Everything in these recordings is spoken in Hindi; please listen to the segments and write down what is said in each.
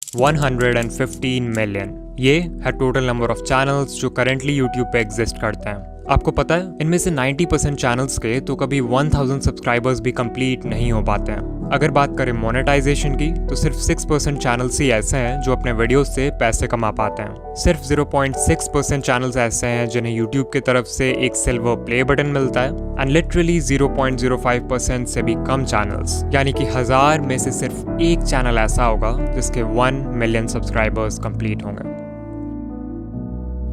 115 मिलियन। ये है टोटल नंबर ऑफ चैनल्स जो करेंटली यूट्यूब पे एग्जिस्ट करते हैं। आपको पता है इनमें से 90% चैनल्स के तो कभी 1000 सब्सक्राइबर्स भी कंप्लीट नहीं हो पाते हैं। अगर बात करें मोनेटाइजेशन की तो सिर्फ 6% चैनल्स ही ऐसे हैं जो अपने वीडियोस से पैसे कमा पाते हैं। सिर्फ 0.6% चैनल्स ऐसे हैं जिन्हें यूट्यूब की तरफ से एक सिल्वर प्ले बटन मिलता है एंड लिटरली 0.05% से भी कम चैनल्स, यानी कि 1000 में से सिर्फ एक चैनल ऐसा होगा जिसके 1 मिलियन सब्सक्राइबर्स कंप्लीट होंगे।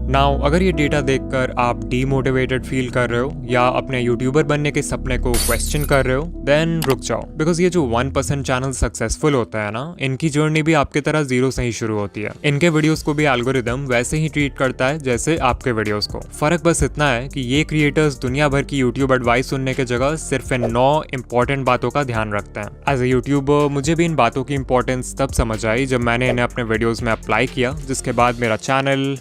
नाउ अगर ये डेटा देखकर आप डीमोटिवेटेड फील कर रहे हो या अपने यूट्यूबर बनने के सपने को क्वेश्चन कर रहे हो, देन रुक जाओ, बिकॉज ये जो 1% चैनल सक्सेसफुल होता है ना, इनकी जर्नी भी आपके तरह जीरो से ही शुरू होती है। इनके वीडियोस को भी एल्गोरिदम वैसे ही ट्रीट करता है जैसे आपके वीडियोस को। फर्क बस इतना है कि ये क्रिएटर्स दुनिया भर की यूट्यूब एडवाइस सुनने के जगह सिर्फ इन 9 इंपॉर्टेंट बातों का ध्यान रखते हैं। एज ए यूट्यूबर मुझे भी इन बातों की इंपॉर्टेंस तब समझ आई जब मैंने इन्हें अपने वीडियोज में अप्लाई किया, जिसके बाद मेरा चैनल।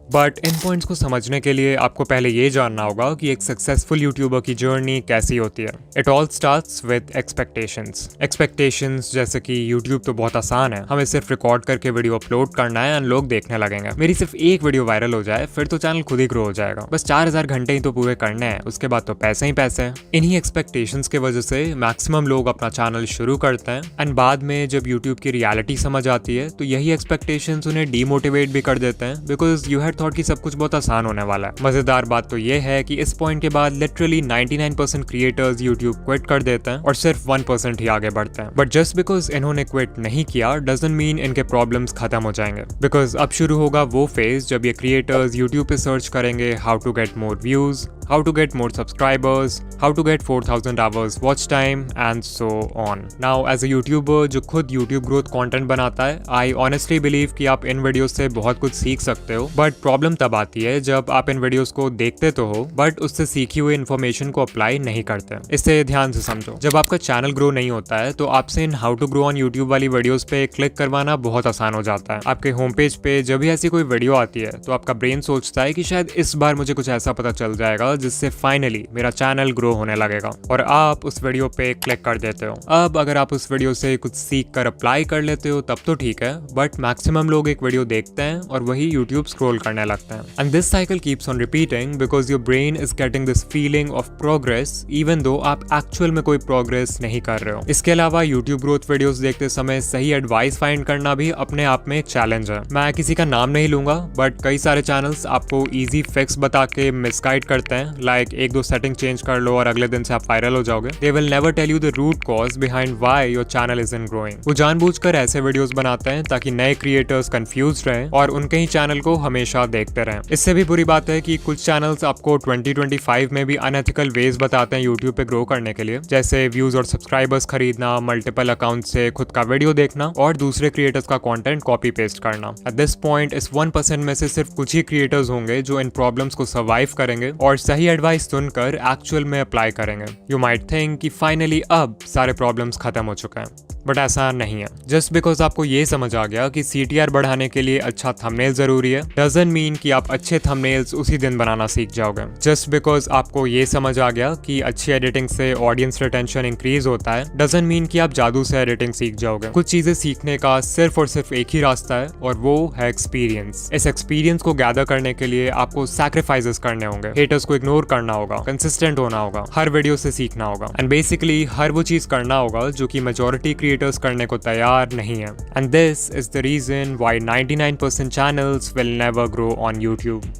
बट इन पॉइंट्स को समझने के लिए आपको पहले ये जानना होगा कि एक सक्सेसफुल यूट्यूबर की जर्नी कैसी होती है। It all starts with expectations जैसे कि यूट्यूब तो बहुत आसान है, हमें सिर्फ रिकॉर्ड करके वीडियो अपलोड करना है एंड लोग देखने लगेंगे। मेरी सिर्फ एक वीडियो वायरल हो जाए फिर तो चैनल खुद ही ग्रो हो जाएगा। बस 4000 घंटे ही तो पूरे करने हैं, उसके बाद तो पैसे ही पैसे हैं। इन्हीं एक्सपेक्टेशंस के वजह से मैक्सिमम लोग अपना चैनल शुरू करते हैं एंड बाद में जब यूट्यूब की रियलिटी समझ आती है तो यही एक्सपेक्टेशंस उन्हें डीमोटिवेट भी कर देते हैं, बिकॉज यू हैड थॉट कि सब कुछ बहुत आसान होने वाला है। मजेदार बात तो ये है कि इस पॉइंट के बाद लिटरली 99% क्रिएटर्स यूट्यूब क्विट कर देते हैं और सिर्फ 1% ही आगे बढ़ते हैं। बट जस्ट बिकॉज इन्होंने क्विट नहीं किया डजंट मीन इनके प्रॉब्लम्स खत्म हो जाएंगे, बिकॉज अब शुरू होगा वो फेज जब ये क्रिएटर्स यूट्यूब पे सर्च करेंगे how to get more views, how to get more subscribers, how to get 4000 hours watch time and so on. Now as a YouTuber जो खुद YouTube growth content बनाता है, I honestly believe कि आप इन वीडियोस से बहुत कुछ सीख सकते हो, बट प्रॉब्लम तब आती है जब आप इन वीडियोस को देखते तो हो बट उससे सीखी हुई इन्फॉर्मेशन को अप्लाई नहीं करते। इससे ध्यान से समझो, जब आपका चैनल ग्रो नहीं होता है तो आपसे इन how to grow on YouTube वाली वीडियोस पे क्लिक करवाना बहुत आसान हो जाता है। आपके होम पेज पे जब भी ऐसी कोई वीडियो आती है तो आपका ब्रेन सोचता है कि शायद इस बार मुझे कुछ ऐसा पता चल जाएगा जिससे फाइनली मेरा चैनल ग्रो होने लगेगा, और आप उस वीडियो पे क्लिक कर देते हो। अब अगर आप उस वीडियो से कुछ सीख कर अप्लाई कर लेते हो तब तो ठीक है, बट मैक्सिमम लोग एक वीडियो देखते हैं और वही यूट्यूब स्क्रॉल करने लगते हैं and this cycle keeps on repeating because your brain is getting this feeling of progress even though आप एक्चुअल में कोई प्रोग्रेस नहीं कर रहे हो। इसके अलावा यूट्यूब ग्रोथ वीडियोस देखते समय सही एडवाइस फाइंड करना भी अपने आप में एक चैलेंज है। मैं किसी का नाम नहीं लूंगा बट कई सारे चैनल्स आपको इजी फिक्स बता के मिसगाइड करते हैं, लाइक 1-2 सेटिंग चेंज कर लो और अगले दिन से आप वायरल हो जाओगे। They will never tell you the root cause behind why your channel isn't growing. वो जानबूझकर ऐसे वीडियोस बनाते हैं ताकि नए क्रिएटर्स कंफ्यूज रहें और उनके ही चैनल को हमेशा देखते रहें। इससे भी बुरी बात है कि कुछ चैनल्स आपको 2025 में भी अनएथिकल वेज बताते हैं यूट्यूब पे ग्रो करने के लिए, जैसे व्यूज और सब्सक्राइबर्स खरीदना, मल्टीपल अकाउंट से खुद का वीडियो देखना और दूसरे क्रिएटर्स का कंटेंट कॉपी पेस्ट करना। एट दिस पॉइंट इस 1% में से सिर्फ कुछ ही क्रिएटर्स होंगे जो इन प्रॉब्लम्स को सर्वाइव करेंगे और सही एडवाइस सुनकर एक्चुअल में अप्लाई करेंगे। यू माइट थिंक कि फाइनली अब सारे प्रॉब्लम्स खत्म हो चुके हैं, बट ऐसा नहीं है। जस्ट बिकॉज आपको ये समझ आ गया कि CTR बढ़ाने के लिए अच्छा थंबनेल जरूरी है डजंट मीन कि आप अच्छे थंबनेल्स उसी दिन बनाना सीख जाओगे। जस्ट बिकॉज आपको ये समझ आ गया कि अच्छी एडिटिंग से ऑडियंस रिटेंशन इंक्रीज होता है डजंट मीन कि आप जादू से एडिटिंग सीख जाओगे। कुछ चीजें सीखने का सिर्फ और सिर्फ एक ही रास्ता है और वो है एक्सपीरियंस। इस एक्सपीरियंस को गैदर करने के लिए आपको सैक्रिफाइसेस करने होंगे, हेटर्स को इग्नोर करना होगा, कंसिस्टेंट होना होगा, हर वीडियो से सीखना होगा एंड बेसिकली हर वो चीज करना होगा जो कि मेजॉरिटी क्रिएटर्स करने को तैयार नहीं है। And this is the reason why 99% channels will never grow on YouTube.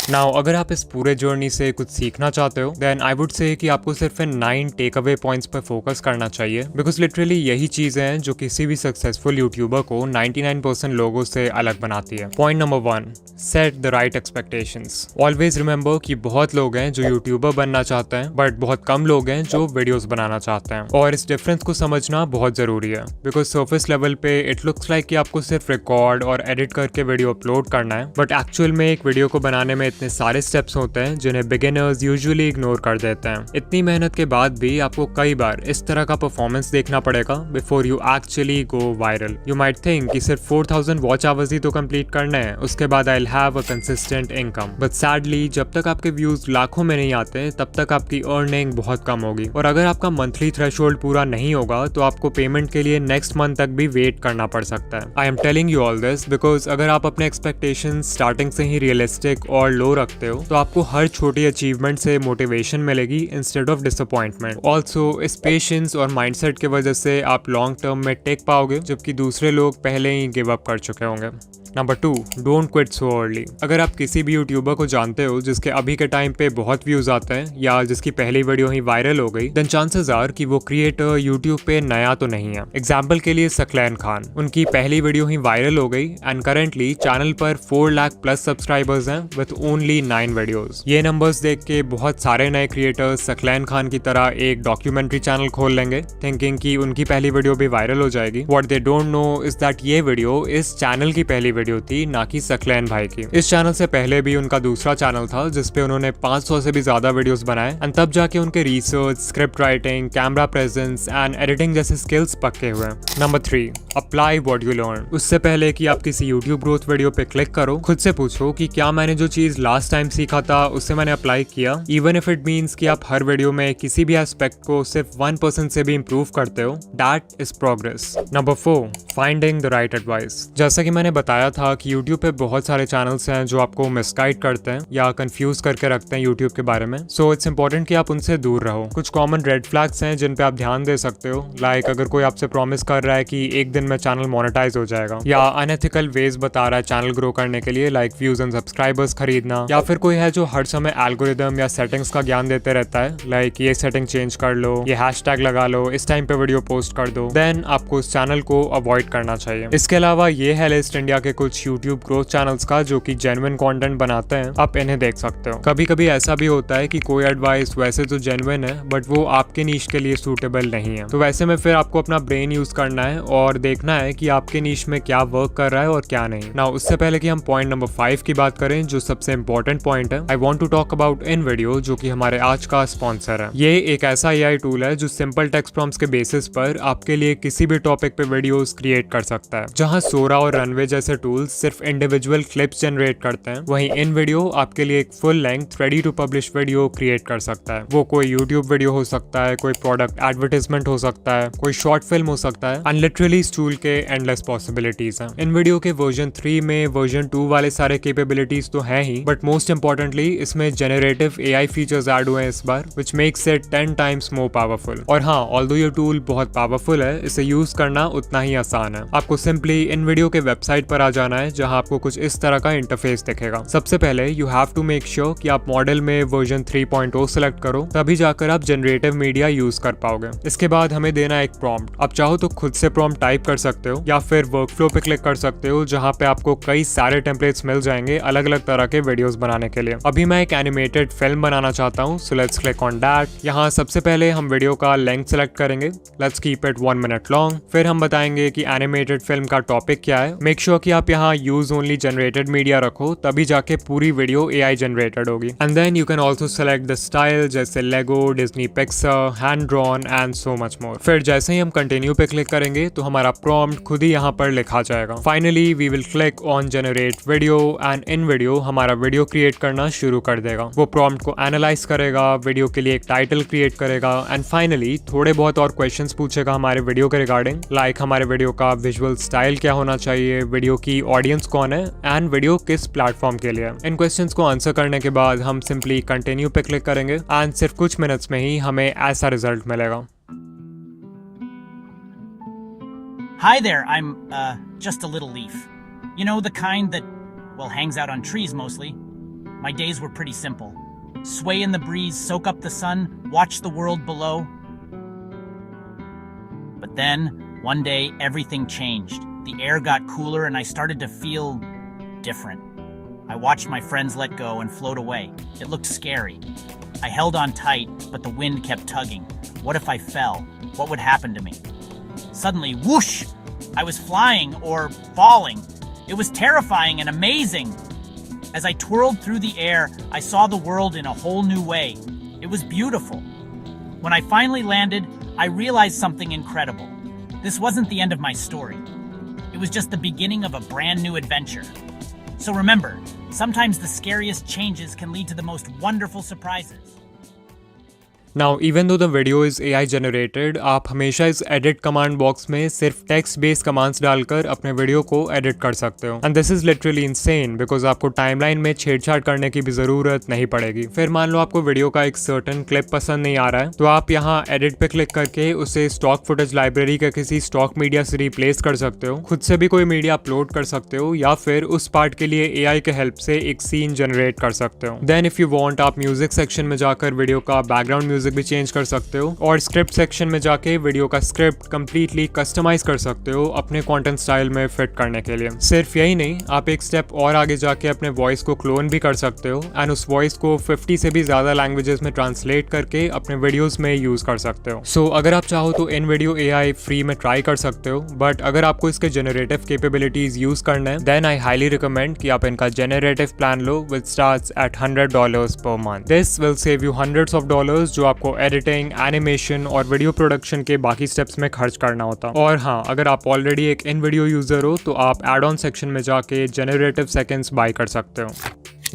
Now अगर आप इस पूरे जर्नी से कुछ सीखना चाहते हो देन आई वुड से कि आपको सिर्फ इन 9 टेक अवे पॉइंट्स पर फोकस करना चाहिए, बिकॉज लिटरली यही चीजें हैं जो किसी भी सक्सेसफुल यूट्यूबर को 99% लोगों से अलग बनाती है। Point number 1, set the right expectations. Always remember कि बहुत लोग हैं जो यूट्यूबर बनना चाहते हैं बट बहुत कम लोग हैं जो वीडियोस बनाना चाहते हैं, और इस डिफरेंस को समझना बहुत जरूरी है। बिकॉज सर्फेस लेवल पे इट लुक्स लाइक कि आपको सिर्फ रिकॉर्ड और एडिट करके वीडियो अपलोड करना है, बट एक्चुअल में एक वीडियो को बनाने में इतने सारे स्टेप्स होते हैं जिन्हें बिगिनर्स यूजुअली इग्नोर कर देते हैं। इतनी मेहनत के बाद भी आपको कई बार इस तरह का परफॉर्मेंस देखना पड़ेगा before you actually go viral. You might think कि सिर्फ 4000 वॉच आवर्स ही तो कंप्लीट करने हैं, उसके बाद I will have a consistent income. But sadly जब तक आपके व्यूज लाखों में नहीं आते तब तक आपकी अर्निंग बहुत कम होगी, और अगर आपका मंथली थ्रेशोल्ड पूरा नहीं होगा तो आपको पेमेंट के लिए नेक्स्ट मंथ तक भी वेट करना पड़ सकता है। I am telling you all this because अगर आप अपने एक्सपेक्टेशन स्टार्टिंग से ही रियलिस्टिक और लो रखते हो तो आपको हर छोटी अचीवमेंट से मोटिवेशन मिलेगी इंस्टेड ऑफ डिसअपॉइंटमेंट। ऑल्सो इस पेशेंस और माइंडसेट की वजह से आप लॉन्ग टर्म में टेक पाओगे, जबकि दूसरे लोग पहले ही गिव अप कर चुके होंगे। Number 2, don't quit so early. अगर आप किसी भी यूट्यूबर को जानते हो जिसके अभी के टाइम पे बहुत व्यूज आते हैं या जिसकी पहली वीडियो ही वायरल हो गई, देन चांसेस आर कि वो क्रिएटर यूट्यूब पे नया तो नहीं है। एग्जाम्पल के लिए सकलैन खान, उनकी पहली वीडियो ही वायरल हो गई एंड करेंटली चैनल पर 4 लाख प्लस सब्सक्राइबर्स हैं विद ओनली 9 वीडियोस। ये नंबर्स देख के बहुत सारे नए क्रिएटर्स सकलैन खान की तरह एक डॉक्यूमेंट्री चैनल खोल लेंगे थिंकिंग कि उनकी पहली वीडियो भी वायरल हो जाएगी। What they don't know is that ये वीडियो इस चैनल की पहली वीडियो थी, ना कि सकलैन भाई की। इस चैनल से पहले भी उनका दूसरा चैनल था जिसपे उन्होंने 500 से भी ज्यादा वीडियोस बनाए एंड तब जाके उनके research, script writing, camera presence and editing जैसे स्किल्स पक्के हुए। Number 3, apply what you learn. उससे पहले कि आप किसी यूट्यूब ग्रोथ वीडियो पे क्लिक करो, खुद से पूछो कि क्या मैंने जो चीज लास्ट टाइम सीखा था उससे मैंने अप्लाई किया, इवन इफ इट मीन्स कि आप हर वीडियो में किसी भी एस्पेक्ट को सिर्फ 1% से भी इंप्रूव करते हो, that is progress. Number 4, finding the right advice. जैसा कि मैंने बताया था कि यूट्यूब पे बहुत सारे चैनल्स हैं जो आपको मिसगाइड करते हैं या कंफ्यूज करके रखते हैं यूट्यूब के बारे में, सो इट्स इंपॉर्टेंट कि आप उनसे दूर रहो। कुछ कॉमन रेड फ्लैग्स हैं जिन पे आप ध्यान दे सकते हो, लाइक अगर कोई आपसे प्रॉमिस कर रहा है कि एक दिन में चैनल मोनेटाइज हो जाएगा, या अनएथिकल वेज बता रहा है चैनल ग्रो करने के लिए लाइक व्यूज एंड सब्सक्राइबर्स खरीदना, या फिर कोई है जो हर समय एल्गोरिदम या सेटिंग्स का ज्ञान देते रहता है लाइक ये सेटिंग चेंज कर लो, ये हैशटैग लगा लो, इस टाइम पे वीडियो पोस्ट कर दो, देन आपको उस चैनल को अवॉइड करना चाहिए। इसके अलावा ये है लिस्ट इंडिया के कुछ यूट्यूब ग्रोथ चैनल्स का जो कि जेन्युइन कंटेंट बनाते हैं, आप इन्हें देख सकते हो। कभी कभी ऐसा भी होता है कि कोई एडवाइस वैसे तो जेन्युइन है बट वो आपके नीश के लिए सूटेबल नहीं है, तो वैसे में फिर आपको अपना ब्रेन यूज करना है और देखना है कि आपके नीश में क्या वर्क कर रहा है और क्या नहीं। नाउ उससे पहले कि हम पॉइंट नंबर 5 की बात करें जो सबसे इंपॉर्टेंट पॉइंट है, I want to talk about InVideo जो कि हमारे आज का स्पॉन्सर है। ये एक ऐसा AI टूल है जो सिंपल टेक्स्ट प्रॉम्प्ट्स के बेसिस पर आपके लिए किसी भी टॉपिक पे वीडियोस क्रिएट कर सकता है। जहां सोरा और रनवे जैसे टूल्स सिर्फ इंडिविजुअल क्लिप्स जनरेट करते हैं, वहीं इन वीडियो आपके लिए एक full length ready to publish video create कर सकता है। वो कोई यूट्यूब वीडियो हो सकता है, कोई प्रोडक्ट एडवर्टाइजमेंट हो सकता है, कोई शॉर्ट फिल्म हो सकता है, एंड लिटरली इस टूल के एंडलेस पॉसिबिलिटीज हैं। इन वीडियो के वर्जन 3 में वर्जन 2 वाले सारे कैपेबिलिटीज तो हैं ही, बट मोस्ट इंपॉर्टेंटली इसमें जेनरेटिव AI फीचर्स ऐड हुए हैं इस बार, which makes it 10 times more powerful. और हाँ, ऑल्दो ये टूल बहुत पावरफुल है, इसे यूज करना उतना ही आसान है। आपको सिंपली इन वीडियो के वेबसाइट पर आ जाना है जहां आपको कुछ इस तरह का इंटरफेस दिखेगा। सबसे पहले you have to make sure कि आप मॉडल में वर्जन 3.0 सेलेक्ट करो, तभी जाकर आप जनरेटिव मीडिया यूज कर पाओगे। इसके बाद हमें देना एक प्रॉम्प्ट। आप चाहो तो खुद से प्रॉम्प्ट टाइप कर सकते हो या फिर वर्कफ्लो पे क्लिक कर सकते हो जहां पे आपको कई सारे टेम्पलेट्स मिल जाएंगे अलग अलग तरह के वीडियोस बनाने के लिए। अभी मैं एक एनिमेटेड फिल्म बनाना चाहता हूँ, so let's click on that. यहाँ सबसे पहले हम वीडियो का लेंथ सेलेक्ट करेंगे, let's keep it 1 minute long. फिर हम बताएंगे कि एनिमेटेड फिल्म का टॉपिक क्या है। मेक श्योर कि आप यहाँ यूज ओनली जनरेटेड मीडिया रखो, तभी जाके पूरी वीडियो AI जनरेटेड होगी। And then you can also select the style जैसे Lego, Disney Pixar, hand drawn and so much more. फिर जैसे ही हम कंटिन्यू पे क्लिक करेंगे तो हमारा प्रॉम्प्ट खुद ही यहाँ पर लिखा जाएगा। Finally we will click on generate video and InVideo हमारा वीडियो क्रिएट करना शुरू कर देगा। वो प्रॉम्प्ट को एनालाइज करेगा, वीडियो के लिए एक टाइटल क्रिएट करेगा एंड फाइनली थोड़े बहुत और क्वेश्चंस पूछेगा हमारे वीडियो के रिगार्डिंग, लाइक हमारे वीडियो का विजुअल स्टाइल क्या होना चाहिए, वीडियो की ऑडियंस कौन है एंड वीडियो किस प्लेटफॉर्म के लिए। इन क्वेश्चंस को आंसर करने के बाद हम सिंपली कंटिन्यू पे क्लिक करेंगे एंड सिर्फ कुछ मिनट्स में ही हमें ऐसा रिजल्ट मिलेगा। Hi there, I'm just a little leaf. You know, the kind that, well, hangs out on trees mostly. My days were pretty simple. Sway in the breeze, soak up the sun, watch the world below. But then, one day, everything changed. The air got cooler and I started to feel different. I watched my friends let go and float away. It looked scary. I held on tight, but the wind kept tugging. What if I fell? What would happen to me? Suddenly, whoosh! I was flying or falling. It was terrifying and amazing. As I twirled through the air, I saw the world in a whole new way. It was beautiful. When I finally landed, I realized something incredible. This wasn't the end of my story. It was just the beginning of a brand new adventure. So remember, sometimes the scariest changes can lead to the most wonderful surprises. Now, even though the video is AI generated, आप हमेशा इस edit command box में सिर्फ text based commands डालकर अपने वीडियो को edit कर सकते हो. And this is literally insane because आपको timeline में छेड़छाड़ करने की भी जरूरत नहीं पड़ेगी. फिर मान लो आपको वीडियो का एक certain clip पसंद नहीं आ रहा है, तो आप यहाँ edit पे क्लिक करके उसे stock footage library के किसी stock media से replace कर सकते हो, खुद से भी कोई मीडिया अपलोड कर सकते हो, या फिर उस पार्ट के लिए AI के हेल्प से एक सीन जनरेट कर सकते हो. Then if you want, आप म्यूजिक सेक्शन में जाकर वीडियो का बैकग्राउंड म्यूजिक भी चेंज कर सकते हो, और स्क्रिप्ट सेक्शन में जाके वीडियो का स्क्रिप्ट कंप्लीटली कस्टमाइज कर सकते हो अपने कंटेंट स्टाइल में फिट करने के लिए. सिर्फ यही नहीं, आप एक स्टेप और आगे जाके अपने वॉइस को क्लोन भी कर सकते हो एंड उस वॉइस को 50 से भी ज्यादा लैंग्वेजेस में ट्रांसलेट करके अपने वीडियोस में यूज कर सकते हो. सो अगर आप चाहो तो इन वीडियो AI फ्री में ट्राई कर सकते हो, बट अगर आपको इसके जेनरेटिव कैपेबिलिटीज यूज करना है, देन आई हाईली रिकमेंड कि आप इनका generative plan low with starts at $100 per month. This will save you hundreds of dollars जो आपको एडिटिंग, एनिमेशन और वीडियो प्रोडक्शन के बाकी स्टेप्स में खर्च करना होता. और हाँ, अगर आप ऑलरेडी एक इन वीडियो यूजर हो तो आप एड ऑन सेक्शन में जाके जेनरेटिव सेकेंड्स बाय कर सकते हो.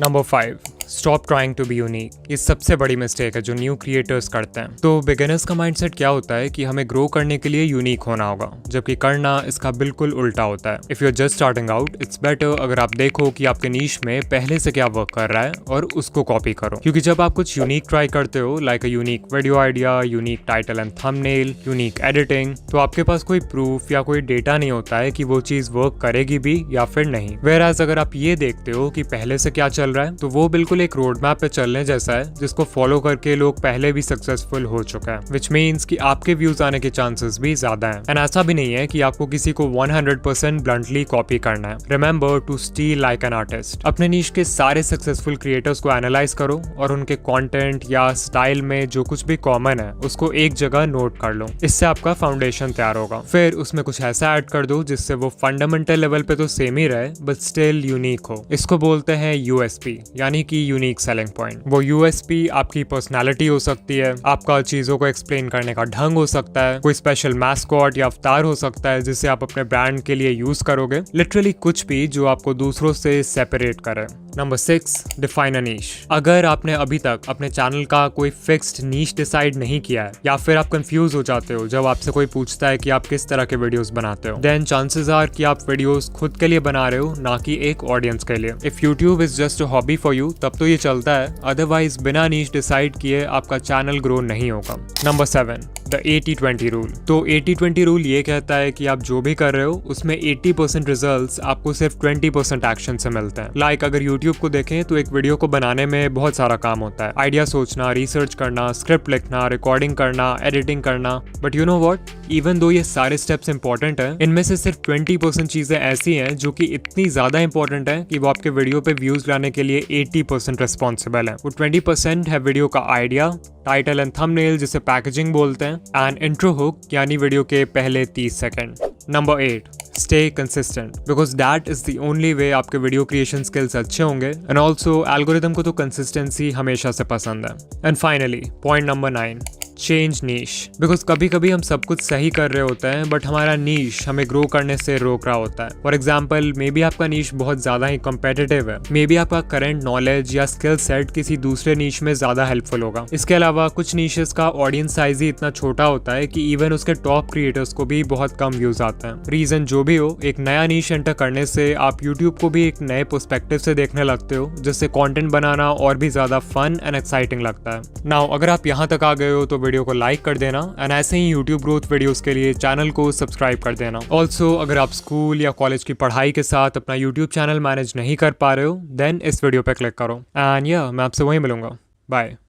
Number 5, stop trying to be unique. ये सबसे बड़ी मिस्टेक है जो न्यू क्रिएटर्स करते हैं. तो बिगिनर्स का माइंडसेट क्या होता है कि हमें ग्रो करने के लिए यूनिक होना होगा, जबकि करना इसका बिल्कुल उल्टा होता है. If you are just starting out, it's better अगर आप देखो कि आपके नीश में पहले से क्या वर्क कर रहा है और उसको कॉपी करो. क्योंकि जब आप कुछ यूनिक ट्राई करते हो, like a unique video idea, unique title and thumbnail, unique editing, तो आपके पास कोई प्रूफ या कोई डेटा नहीं होता है कि वो चीज वर्क करेगी भी या फिर नहीं. वेयरएज अगर आप ये देखते हो कि पहले से क्या चल रहा है, तो वो बिल्कुल एक रोड मैप पे चलने जैसा है जिसको फॉलो करके लोग पहले भी सक्सेसफुल हो चुका है, विच मीन्स कि आपके व्यूज आने के चांसेस भी ज्यादा हैं. एंड ऐसा भी नहीं है कि आपको किसी को 100% ब्लंटली कॉपी करना है. Remember to steal like an artist. अपने नीश के सारे सक्सेसफुल क्रिएटर्स को एनालाइज करो और उनके कंटेंट या स्टाइल में जो कुछ भी कॉमन है उसको एक जगह नोट कर लो. इससे आपका फाउंडेशन तैयार होगा. फिर उसमें कुछ ऐसा ऐड कर दो जिससे वो फंडामेंटल लेवल पे तो सेम ही रहे बट स्टिल यूनिक हो. इसको बोलते हैं USP, यानी कि यूनिक सेलिंग पॉइंट. वो USP आपकी पर्सनालिटी हो सकती है, आपका चीजों को एक्सप्लेन करने का ढंग हो सकता है, कोई स्पेशल मैस्कॉट या अवतार हो सकता है जिसे आप अपने ब्रांड के लिए यूज करोगे. लिटरली कुछ भी जो आपको दूसरों से सेपरेट करे. नंबर 6, डिफाइन अ नीश. अगर आपने अभी तक अपने चैनल का कोई फिक्स्ड नीश डिसाइड नहीं किया है, या फिर आप कंफ्यूज हो जाते हो जब आपसे कोई पूछता है कि आप किस तरह के वीडियोस बनाते हो, देन चांसेस आर कि आप वीडियोस खुद के लिए बना रहे हो, ना कि एक ऑडियंस के लिए. If YouTube is just a hobby for you, तब तो ये चलता है, अदरवाइज बिना नीश डिसाइड किए आपका चैनल ग्रो नहीं होगा. Number 7, the 80-20 rule. तो 80-20 रूल ये कहता है कि आप जो भी कर रहे हो उसमें 80% रिजल्ट्स आपको सिर्फ 20% एक्शन से मिलते हैं. लाइक अगर यूट्यूब को देखें तो एक वीडियो को बनाने में बहुत सारा काम होता है. आइडिया सोचना, रिसर्च करना, स्क्रिप्ट लिखना, रिकॉर्डिंग करना, एडिटिंग करना. But you know what, even though ये सारे स्टेप्स इंपॉर्टेंट हैं, इनमें से सिर्फ 20% चीजें ऐसी हैं जो कि इतनी ज्यादा इंपॉर्टेंट है कि वो आपके वीडियो पे व्यूज लाने के लिए 80% रिस्पॉन्सिबल है. वो 20% है वीडियो का आइडिया, टाइटल एंड थंबनेल जिसे पैकेजिंग बोलते हैं, एंड इंट्रो हुक यानी वीडियो के पहले 30 second. Number 8, stay consistent, because that is the only way आपके वीडियो क्रिएशन स्किल्स अच्छे होंगे. एंड ऑल्सो एल्गोरिदम को तो कंसिस्टेंसी हमेशा से पसंद है. And finally point number 9, change niche. Because कभी कभी हम सब कुछ सही कर रहे होते हैं बट हमारा नीश हमें ग्रो करने से रोक रहा होता है. फॉर एग्जाम्पल, मे बी आपका नीश बहुत ज्यादा ही कॉम्पिटिटिव है, मे बी आपका करंट नॉलेज या स्किल सेट किसी दूसरे नीश में ज्यादा हेल्पफुल होगा. इसके अलावा कुछ नीशेस का ऑडियंस साइज ही इतना छोटा होता है कि इवन उसके टॉप क्रिएटर्स को भी बहुत कम व्यूज आते हैं. रीजन जो भी हो, एक नया नीश एंटर करने से आप यूट्यूब को भी एक नए पर्सपेक्टिव से देखने लगते हो, जिससे कंटेंट बनाना और भी ज्यादा फन एंड एक्साइटिंग लगता है. नाउ अगर आप यहाँ तक आ गए हो तो वीडियो को लाइक कर देना, एंड ऐसे ही यूट्यूब ग्रोथ वीडियोस के लिए चैनल को सब्सक्राइब कर देना. ऑल्सो अगर आप स्कूल या कॉलेज की पढ़ाई के साथ अपना यूट्यूब चैनल मैनेज नहीं कर पा रहे हो, देन इस वीडियो पे क्लिक करो. एंड या मैं आपसे वहीं मिलूंगा. बाय.